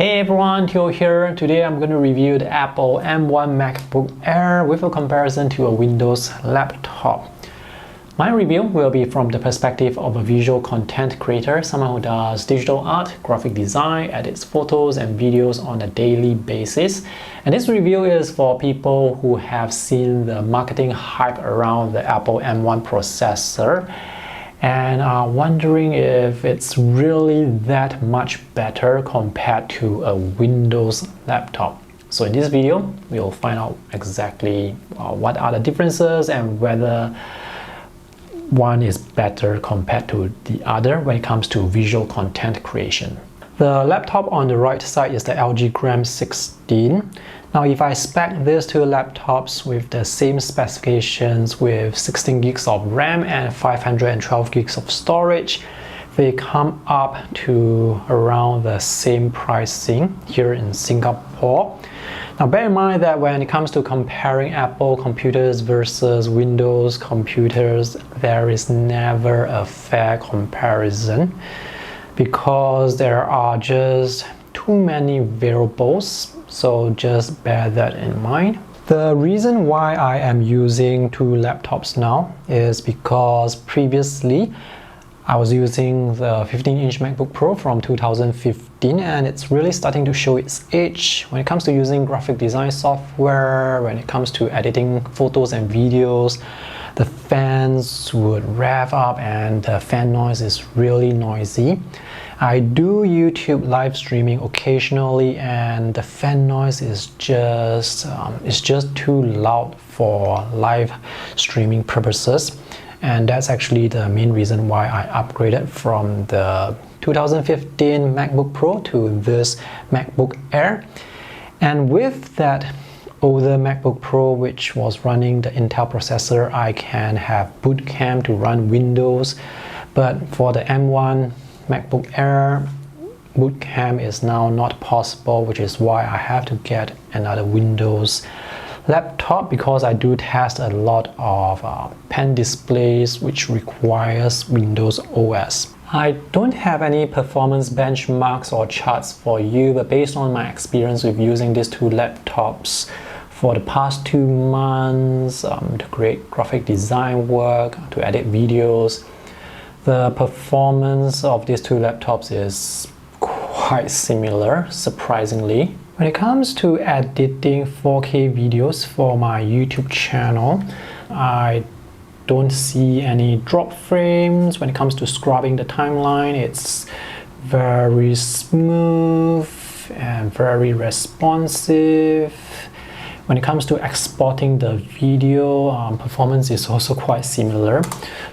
Hey everyone, Theo here. Today I'm going to review the Apple M1 MacBook Air with a comparison to a Windows laptop. My review will be from the perspective of a visual content creator, someone who does digital art, graphic design, edits photos and videos on a daily basis. And this review is for people who have seen the marketing hype around the Apple M1 processor and are wondering if it's really that much better compared to a Windows laptop. So in this video, we'll find out exactly what are the differences and whether one is better compared to the other when it comes to visual content creation. The laptop on the right side is the LG Gram 16. Now if I spec these two laptops with the same specifications with 16 gigs of RAM and 512 gigs of storage, they come up to around the same pricing here in Singapore. Now bear in mind that when it comes to comparing Apple computers versus Windows computers, there is never a fair comparison because there are just too many variables, so just bear that in mind. The reason why I am using two laptops now is because previously I was using the 15-inch MacBook Pro from 2015 and it's really starting to show its age when it comes to using graphic design software, when it comes to editing photos and videos. The fans would rev up and the fan noise is really noisy. I do YouTube live streaming occasionally and the fan noise is just too loud for live streaming purposes. And that's actually the main reason why I upgraded from the 2015 MacBook Pro to this MacBook Air. And with that older MacBook Pro, which was running the Intel processor, I can have boot camp to run Windows. But for the M1 MacBook Air, boot camp is now not possible, which is why I have to get another Windows laptop because I do test a lot of pen displays which requires Windows OS. I don't have any performance benchmarks or charts for you, but based on my experience with using these two laptops for the past 2 months to create graphic design work, to edit videos, the performance of these two laptops is quite similar, surprisingly. When it comes to editing 4K videos for my YouTube channel, I don't see any drop frames. When it comes to scrubbing the timeline, it's very smooth and very responsive. When it comes to exporting the video, performance is also quite similar.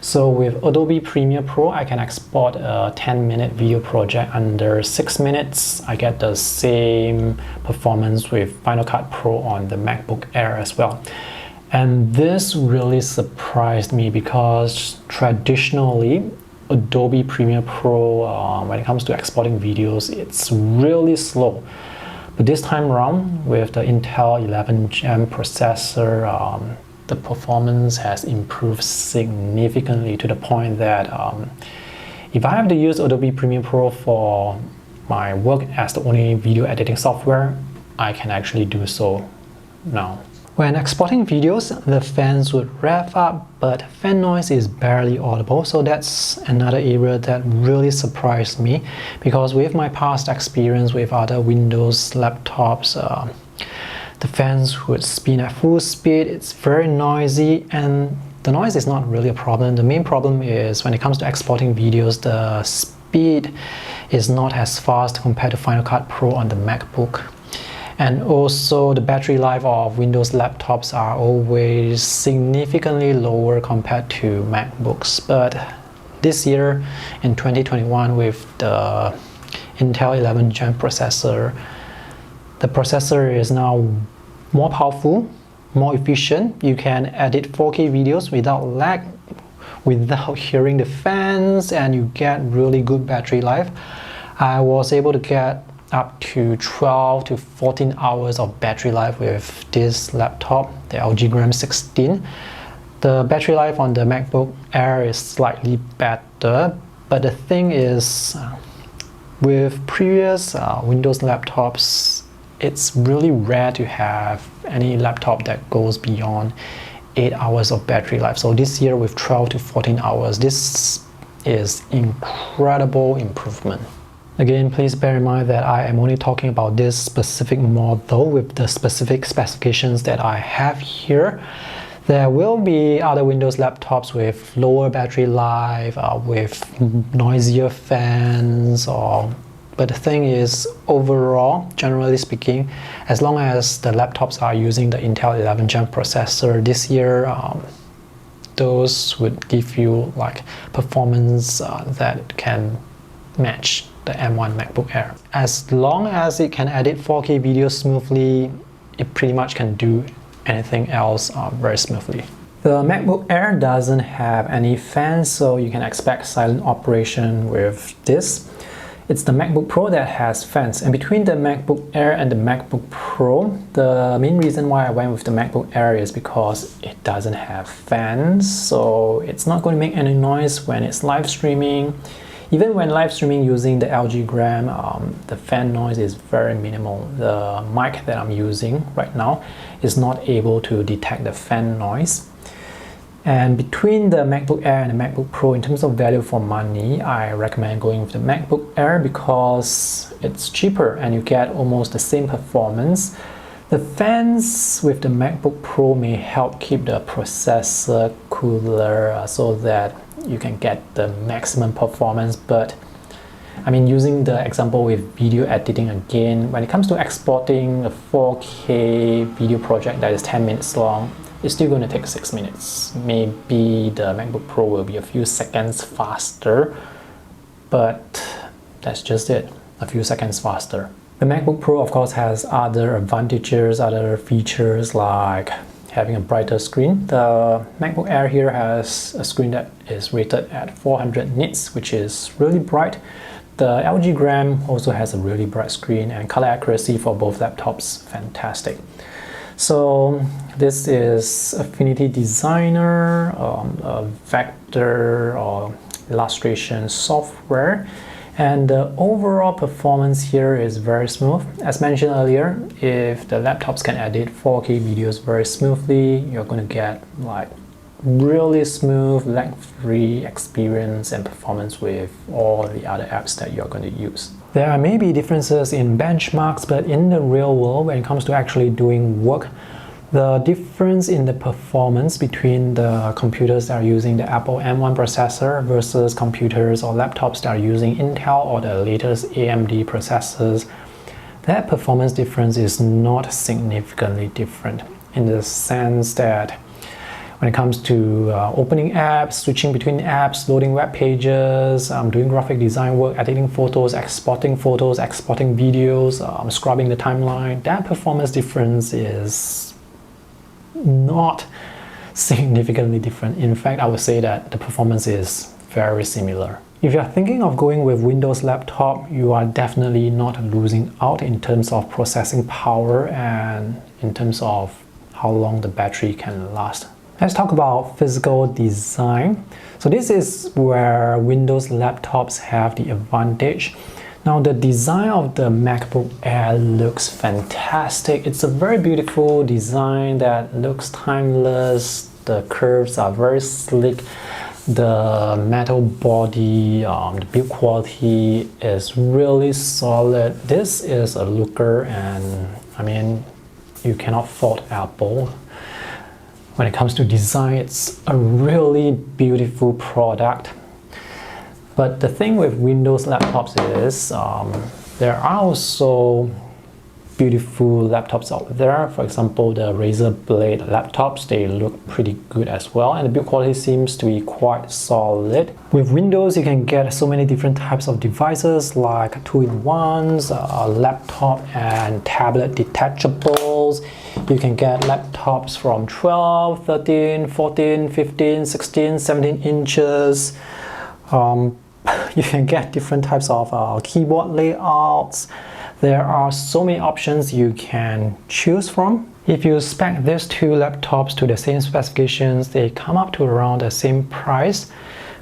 So with Adobe Premiere Pro, I can export a 10-minute video project under 6 minutes. I get the same performance with Final Cut Pro on the MacBook Air as well. And this really surprised me because traditionally, Adobe Premiere Pro, when it comes to exporting videos, it's really slow. But this time around, with the Intel 11 Gen processor, the performance has improved significantly to the point that if I have to use Adobe Premiere Pro for my work as the only video editing software, I can actually do so now. When exporting videos, the fans would rev up, but fan noise is barely audible, so that's another area that really surprised me because with my past experience with other Windows laptops, the fans would spin at full speed, it's very noisy, and the noise is not really a problem. The main problem is when it comes to exporting videos, the speed is not as fast compared to Final Cut Pro on the MacBook. And also the battery life of Windows laptops are always significantly lower compared to MacBooks. But this year in 2021 with the Intel 11 Gen processor, the processor is now more powerful, more efficient. You can edit 4K videos without lag, without hearing the fans, and you get really good battery life. I was able to get up to 12 to 14 hours of battery life with this laptop, the LG Gram 16. The battery life on the MacBook Air is slightly better, but the thing is With previous Windows laptops, it's really rare to have any laptop that goes beyond 8 hours of battery life. So this year with 12 to 14 hours, this is incredible improvement. Again, please bear in mind that I am only talking about this specific model with the specific specifications that I have here. There will be other Windows laptops with lower battery life, with noisier fans, but the thing is, overall, generally speaking, as long as the laptops are using the Intel 11th Gen processor this year, those would give you like performance that can match the M1 MacBook Air. As long as it can edit 4K videos smoothly, it pretty much can do anything else very smoothly. The MacBook Air doesn't have any fans, so you can expect silent operation with this. It's the MacBook Pro that has fans, and between the MacBook Air and the MacBook Pro, the main reason why I went with the MacBook Air is because it doesn't have fans, so it's not going to make any noise when it's live streaming. Even when live streaming using the LG Gram, the fan noise is very minimal. The mic that I'm using right now is not able to detect the fan noise. And between the MacBook Air and the MacBook Pro, in terms of value for money, I recommend going with the MacBook Air because it's cheaper and you get almost the same performance. The fans with the MacBook Pro may help keep the processor cooler so that you can get the maximum performance, but I mean, using the example with video editing again, when it comes to exporting a 4K video project that is 10 minutes long, it's still going to take 6 minutes. Maybe the MacBook Pro will be a few seconds faster, but that's just it, a few seconds faster. The MacBook Pro, of course, has other advantages, other features like having a brighter screen. The MacBook Air here has a screen that is rated at 400 nits, which is really bright. The LG Gram also has a really bright screen, and color accuracy for both laptops fantastic. So this is Affinity Designer, a vector or illustration software. And the overall performance here is very smooth. As mentioned earlier, if the laptops can edit 4K videos very smoothly, you're going to get like really smooth, lag-free experience and performance with all the other apps that you're going to use. There may be differences in benchmarks, but in the real world, when it comes to actually doing work, the difference in the performance between the computers that are using the Apple M1 processor versus computers or laptops that are using Intel or the latest AMD processors, that performance difference is not significantly different in the sense that when it comes to opening apps, switching between apps, loading web pages, doing graphic design work, editing photos, exporting videos, scrubbing the timeline, that performance difference is not significantly different. In fact, I would say that the performance is very similar. If you are thinking of going with Windows laptop, you are definitely not losing out in terms of processing power and in terms of how long the battery can last. Let's talk about physical design. So this is where Windows laptops have the advantage. Now the design of the MacBook Air looks fantastic. It's a very beautiful design that looks timeless. The curves are very slick. The metal body, the build quality is really solid. This is a looker, and I mean, you cannot fault Apple. When it comes to design, it's a really beautiful product. But the thing with Windows laptops is there are also beautiful laptops out there. For example, the Razer Blade laptops, they look pretty good as well, and the build quality seems to be quite solid. With Windows, you can get so many different types of devices like 2-in-1s, laptop and tablet detachables. You can get laptops from 12, 13, 14, 15, 16, 17 inches. You can get different types of keyboard layouts. There are so many options you can choose from. If you spec these two laptops to the same specifications, they come up to around the same price.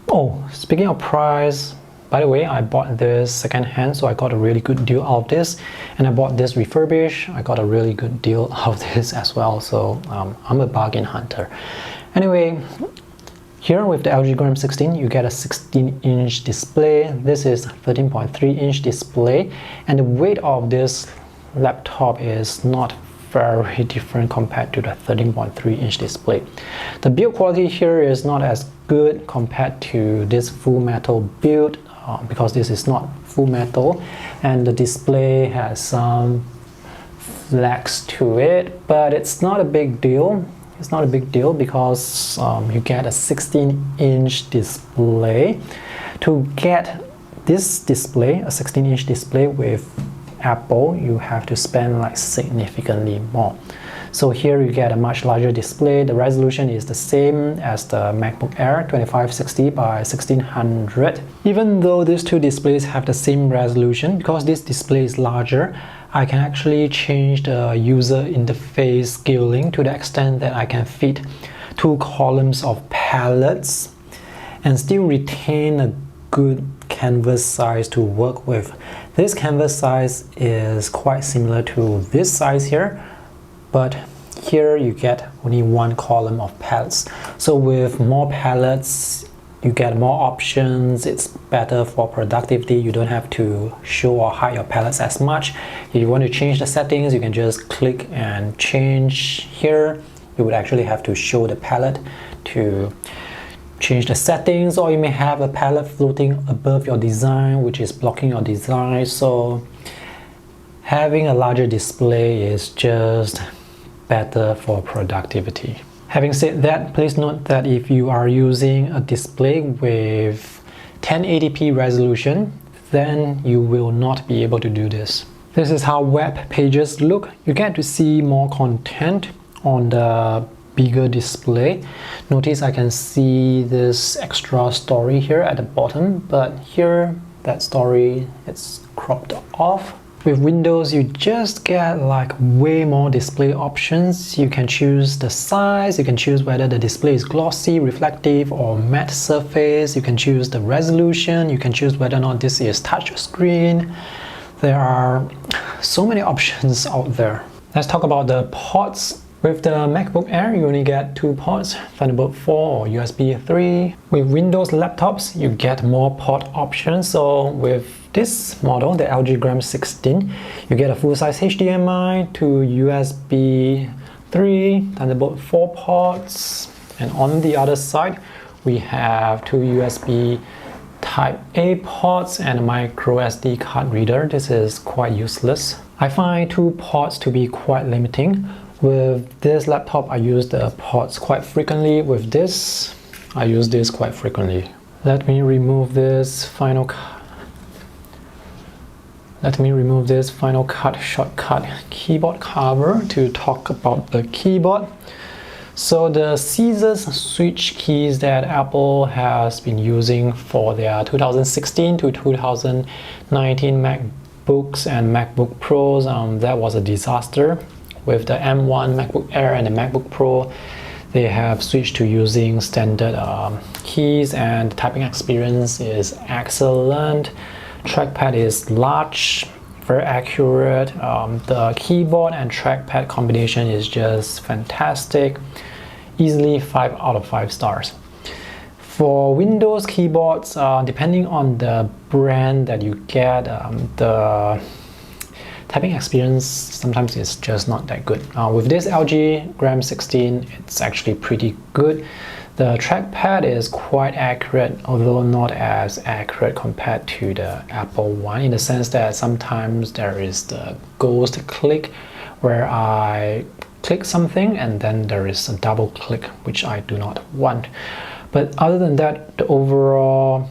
Oh, speaking of price, By the way, I bought this second-hand, so I got a really good deal out of this. And I bought this refurbished. I got a really good deal out of this as well. So I'm a bargain hunter. Anyway, here with the LG Gram 16, you get a 16-inch display. This is 13.3-inch display. And the weight of this laptop is not very different compared to the 13.3-inch display. The build quality here is not as good compared to this full metal build because this is not full metal, and the display has some flex to it, but it's not a big deal. It's not a big deal because you get a 16-inch display. To get this display, a 16-inch display with Apple, you have to spend like significantly more. So here you get a much larger display. The resolution is the same as the MacBook Air 2560 by 1600. Even though these two displays have the same resolution, because this display is larger, I can actually change the user interface scaling to the extent that I can fit 2 columns of palettes and still retain a good canvas size to work with. This canvas size is quite similar to this size here, but here you get only 1 column of palettes. So with more palettes, you get more options. It's better for productivity. You don't have to show or hide your palettes as much. If you want to change the settings, you can just click and change here. You would actually have to show the palette to change the settings, or you may have a palette floating above your design which is blocking your design. So having a larger display is just better for productivity. Having said that, please note that if you are using a display with 1080p resolution, then you will not be able to do this. This is how web pages look. You get to see more content on the bigger display. Notice I can see this extra story here at the bottom, but here that story is cropped off. With Windows, you just get like way more display options. You can choose the size, you can choose whether the display is glossy, reflective, or matte surface. You can choose the resolution, you can choose whether or not this is touch screen. There are so many options out there. Let's talk about the ports. With the MacBook Air, you only get 2 ports, Thunderbolt 4 or USB 3. With Windows laptops, you get more port options. So with this model, the LG Gram 16, you get a full-size HDMI, 2 USB 3, Thunderbolt 4 ports, and on the other side, we have 2 USB Type A ports and a micro SD card reader. This is quite useless. I find 2 ports to be quite limiting. With this laptop, I use the ports quite frequently. With this, I use this quite frequently. Let me remove this Final Cut shortcut keyboard cover to talk about the keyboard. So the scissors switch keys that Apple has been using for their 2016 to 2019 MacBooks and MacBook Pros, that was a disaster. With the M1 MacBook Air and the MacBook Pro, they have switched to using standard keys, and the typing experience is excellent. Trackpad is large, very accurate. The keyboard and trackpad combination is just fantastic. Easily 5 out of 5 stars. For Windows keyboards, depending on the brand that you get, the typing experience sometimes is just not that good. With this LG Gram 16, it's actually pretty good. The trackpad is quite accurate, although not as accurate compared to the Apple one, in the sense that sometimes there is the ghost click where I click something and then there is a double click, which I do not want. But other than that, the overall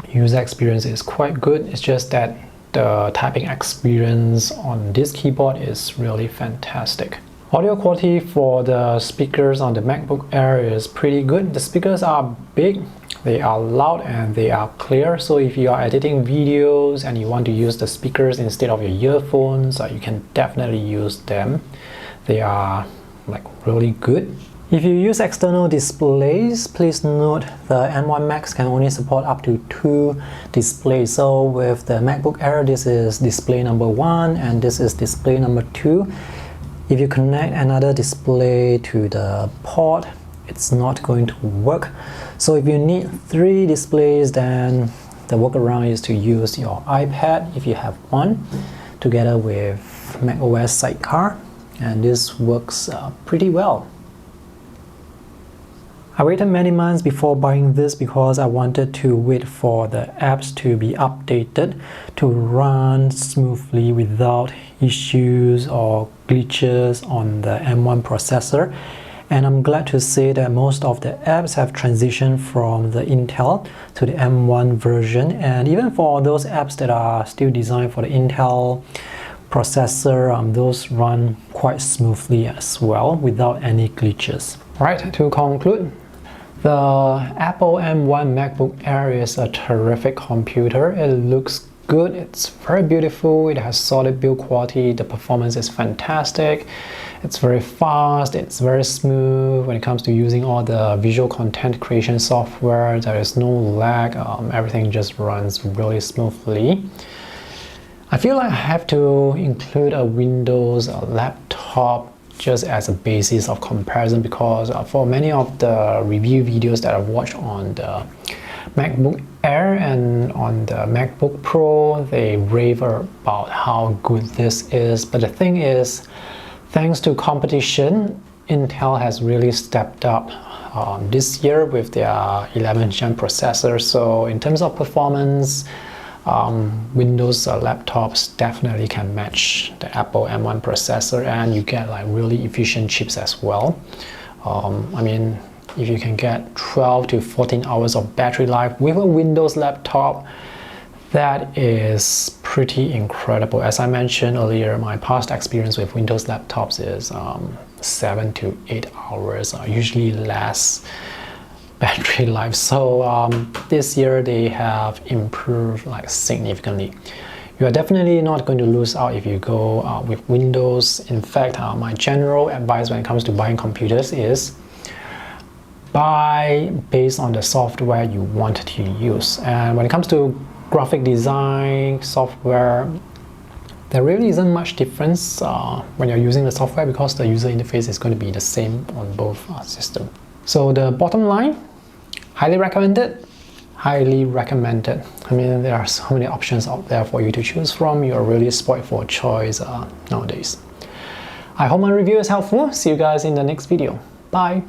user experience is quite good. It's just that the typing experience on this keyboard is really fantastic. Audio quality for the speakers on the MacBook Air is pretty good. The speakers are big, they are loud, and they are clear. So if you are editing videos and you want to use the speakers instead of your earphones, you can definitely use them. They are like really good. If you use external displays, please note the M1 Max can only support up to 2 displays. So with the MacBook Air, this is display number 1 and this is display number 2. If you connect another display to the port, it's not going to work. So if you need 3 displays, then the workaround is to use your iPad if you have one, together with macOS Sidecar, and this works pretty well. I waited many months before buying this because I wanted to wait for the apps to be updated to run smoothly without issues or glitches on the M1 processor. And I'm glad to say that most of the apps have transitioned from the Intel to the M1 version, and even for those apps that are still designed for the Intel processor, those run quite smoothly as well without any glitches. Right, to conclude, the Apple M1 MacBook Air is a terrific computer. It looks good, it's very beautiful, it has solid build quality, the performance is fantastic, it's very fast, it's very smooth. When it comes to using all the visual content creation software, there is no lag, everything just runs really smoothly. I feel like I have to include a Windows laptop just as a basis of comparison, because for many of the review videos that I've watched on the MacBook Air and on the MacBook Pro, they rave about how good this is. But the thing is, thanks to competition, Intel has really stepped up this year with their 11th gen processor. So in terms of performance, Windows laptops definitely can match the Apple M1 processor, and you get like really efficient chips as well. I mean, if you can get 12 to 14 hours of battery life with a Windows laptop, that is pretty incredible. As I mentioned earlier, my past experience with Windows laptops is 7 to 8 hours, usually less battery life. So this year they have improved like significantly. You are definitely not going to lose out if you go with Windows. In fact, my general advice when it comes to buying computers is buy based on the software you want to use. And when it comes to graphic design software, there really isn't much difference when you're using the software, because the user interface is going to be the same on both systems. So the bottom line, highly recommended, highly recommended. I mean, there are so many options out there for you to choose from. You're really spoiled for choice nowadays. I hope my review is helpful. See you guys in the next video. Bye.